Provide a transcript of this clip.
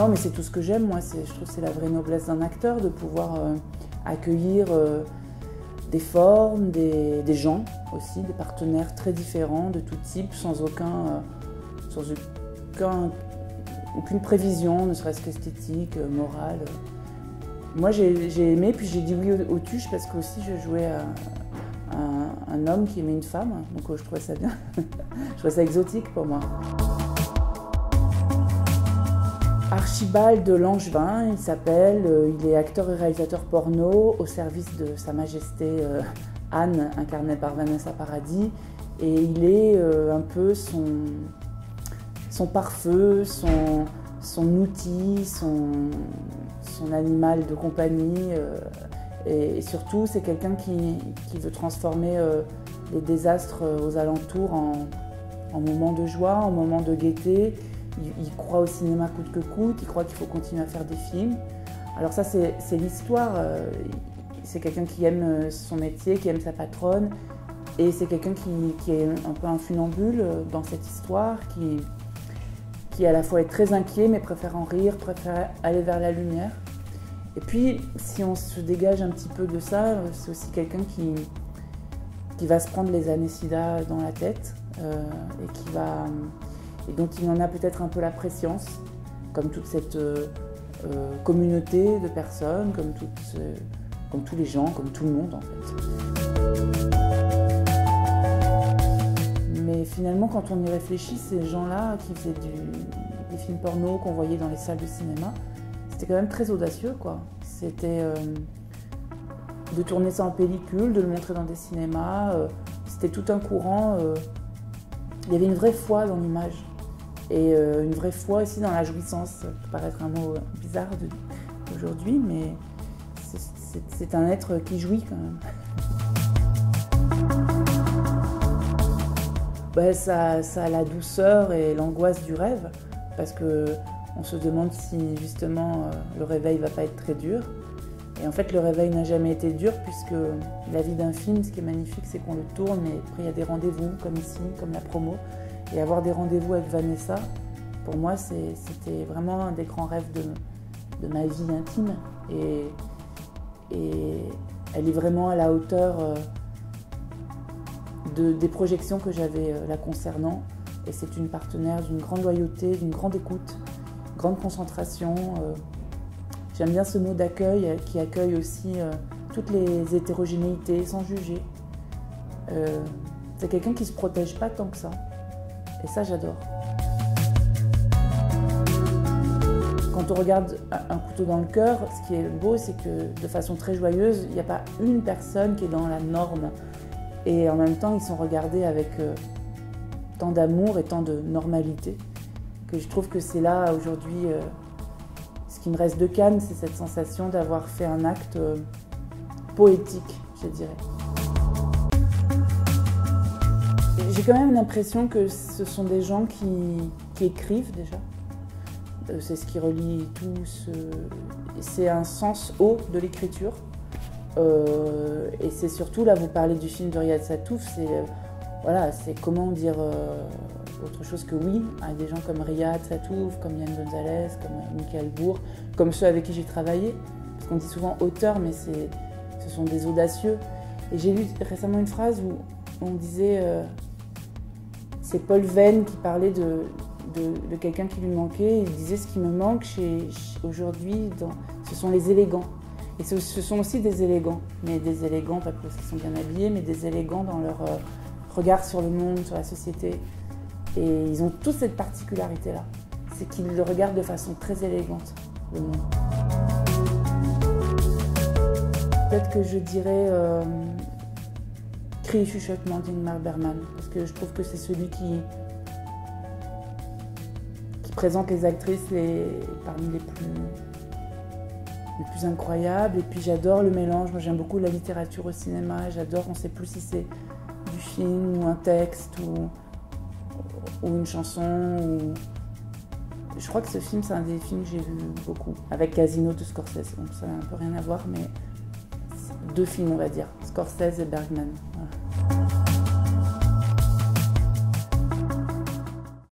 Non, mais c'est tout ce que j'aime, moi. Je trouve que c'est la vraie noblesse d'un acteur, de pouvoir accueillir des formes, des gens aussi, des partenaires très différents, de tout type, sans aucune prévision, ne serait-ce qu'esthétique, morale. Moi, j'ai aimé, puis j'ai dit oui au Tuche parce que aussi je jouais un homme qui aimait une femme, donc je trouvais ça bien. Je trouvais ça exotique pour moi. Archibald Langevin, il s'appelle, il est acteur et réalisateur porno au service de Sa Majesté Anne, incarnée par Vanessa Paradis, et il est un peu son pare-feu, son outil, son animal de compagnie, et surtout c'est quelqu'un qui veut transformer les désastres aux alentours en moments de joie, en moments de gaieté. Il croit au cinéma coûte que coûte, il croit qu'il faut continuer à faire des films. Alors ça c'est l'histoire, c'est quelqu'un qui aime son métier, qui aime sa patronne, et c'est quelqu'un qui est un peu un funambule dans cette histoire, qui à la fois est très inquiet mais préfère en rire, préfère aller vers la lumière. Et puis si on se dégage un petit peu de ça, c'est aussi quelqu'un qui va se prendre les années SIDA dans la tête et dont il en a peut-être un peu la prescience, comme toute cette communauté de personnes, comme tous les gens, comme tout le monde en fait. Mais finalement, quand on y réfléchit, ces gens-là qui faisaient des films porno qu'on voyait dans les salles de cinéma, c'était quand même très audacieux, quoi. C'était de tourner ça en pellicule, de le montrer dans des cinémas, c'était tout un courant. Il y avait une vraie foi dans l'image et une vraie foi aussi dans la jouissance. Ça peut paraître un mot bizarre aujourd'hui, mais c'est un être qui jouit quand même. Ben, ça a la douceur et l'angoisse du rêve, parce qu'on se demande si justement le réveil va pas être très dur. Et en fait, le réveil n'a jamais été dur, puisque la vie d'un film, ce qui est magnifique, c'est qu'on le tourne, et après il y a des rendez-vous, comme ici, comme la promo. Et avoir des rendez-vous avec Vanessa, pour moi, c'était vraiment un des grands rêves de ma vie intime. Et elle est vraiment à la hauteur des projections que j'avais la concernant. Et c'est une partenaire d'une grande loyauté, d'une grande écoute, grande concentration. J'aime bien ce mot d'accueil qui accueille aussi toutes les hétérogénéités sans juger. C'est quelqu'un qui ne se protège pas tant que ça. Et ça, j'adore. Quand on regarde Un couteau dans le cœur, ce qui est beau, c'est que de façon très joyeuse, il n'y a pas une personne qui est dans la norme. Et en même temps, ils sont regardés avec tant d'amour et tant de normalité, que je trouve que c'est là, aujourd'hui, ce qui me reste de Cannes, c'est cette sensation d'avoir fait un acte poétique, je dirais. J'ai quand même l'impression que ce sont des gens qui écrivent déjà. C'est ce qui relie tout. C'est un sens haut de l'écriture. Et c'est surtout, là vous parlez du film de Riyad Sattouf, c'est comment dire autre chose que oui à des gens comme Riyad Sattouf, comme Yann Gonzalez, comme Michael Bourg, comme ceux avec qui j'ai travaillé. Parce qu'on dit souvent auteurs, mais ce sont des audacieux. Et j'ai lu récemment une phrase où on disait, c'est Paul Venn qui parlait de quelqu'un qui lui manquait. Il disait, ce qui me manque aujourd'hui, ce sont les élégants. Et ce sont aussi des élégants, mais des élégants pas parce qu'ils sont bien habillés, mais des élégants dans leur regard sur le monde, sur la société. Et ils ont tous cette particularité-là, c'est qu'ils le regardent de façon très élégante, le monde. Peut-être que je dirais Cris et chuchotements d'Ingmar Bergman, parce que je trouve que c'est celui qui présente les actrices parmi les plus incroyables. Et puis j'adore le mélange, moi j'aime beaucoup la littérature au cinéma, j'adore, on ne sait plus si c'est du film ou un texte ou une chanson. Je crois que ce film, c'est un des films que j'ai vu beaucoup, avec Casino de Scorsese, donc ça n'a un peu rien à voir, mais deux films on va dire, Scorsese et Bergman. Voilà.